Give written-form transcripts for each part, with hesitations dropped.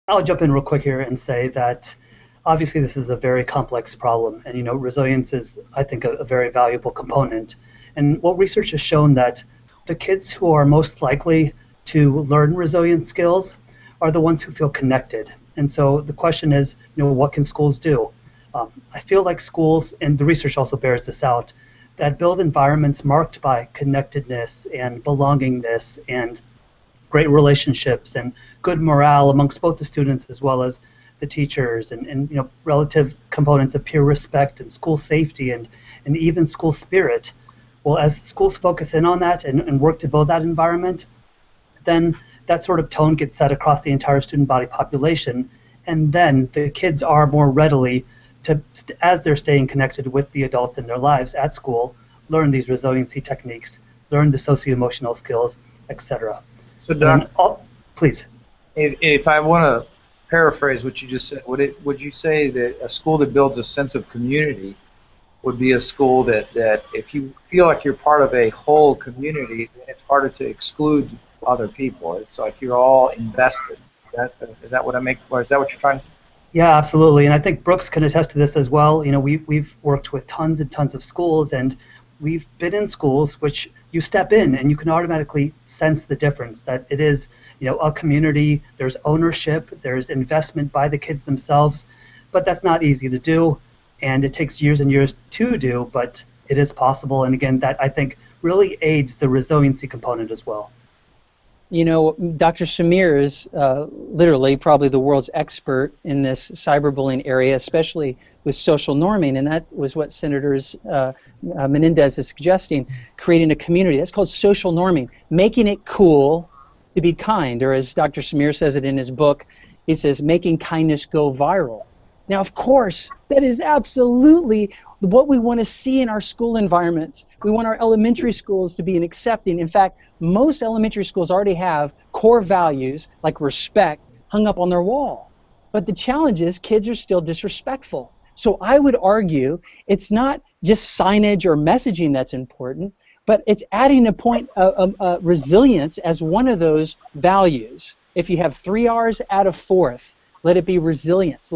I'll jump in real quick here and say that obviously this is a very complex problem, and resilience is, I think, a very valuable component. And what research has shown that the kids who are most likely to learn resilient skills are the ones who feel connected. And so the question is, what can schools do? I feel like schools, and the research also bears this out, that build environments marked by connectedness and belongingness and great relationships and good morale amongst both the students as well as the teachers, and relative components of peer respect and school safety and even school spirit. Well, as schools focus in on that and work to build that environment, then that sort of tone gets set across the entire student body population, and then the kids are more readily to, as they're staying connected with the adults in their lives at school, learn these resiliency techniques, learn the socio-emotional skills, etc. So, Doc, please. If I want to paraphrase what you just said, would you say that a school that builds a sense of community would be a school that if you feel like you're part of a whole community, then it's harder to exclude other people? It's like you're all invested. Is that what I make? Or is that what you're trying to say? Yeah, absolutely. And I think Brooks can attest to this as well. We've worked with tons and tons of schools, and we've been in schools which you step in and you can automatically sense the difference, that it is, a community, there's ownership, there's investment by the kids themselves, but that's not easy to do, and it takes years and years to do, but it is possible. And again, that I think really aids the resiliency component as well. Dr. Samir is literally probably the world's expert in this cyberbullying area, especially with social norming, and that was what Senators Menendez is suggesting, creating a community. That's called social norming, making it cool to be kind, or as Dr. Samir says it in his book, he says, making kindness go viral. Now, of course, that is absolutely what we want to see in our school environments. We want our elementary schools to be an accepting. In fact, most elementary schools already have core values like respect hung up on their wall. But the challenge is kids are still disrespectful. So I would argue it's not just signage or messaging that's important, but it's adding a point of resilience as one of those values. If you have 3 R's, add a fourth. Let it be resilience.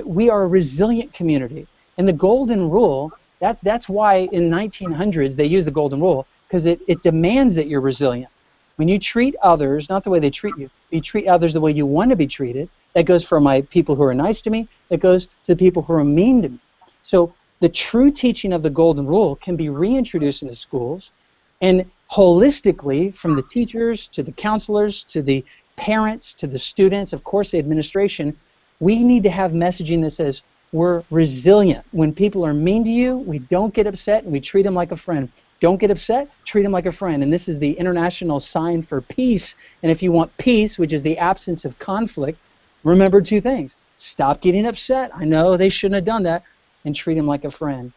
We are a resilient community. And the golden rule, that's why in 1900s they used the golden rule, because it demands that you're resilient. When you treat others, not the way they treat you treat others the way you want to be treated. That goes for my people who are nice to me. That goes to the people who are mean to me. So the true teaching of the golden rule can be reintroduced into schools, and holistically, from the teachers to the counselors to the parents to the students, of course the administration, we need to have messaging that says we're resilient. When people are mean to you, we don't get upset and we treat them like a friend. Don't get upset, treat them like a friend. And this is the international sign for peace. And if you want peace, which is the absence of conflict, remember 2 things. Stop getting upset. I know they shouldn't have done that. And treat them like a friend.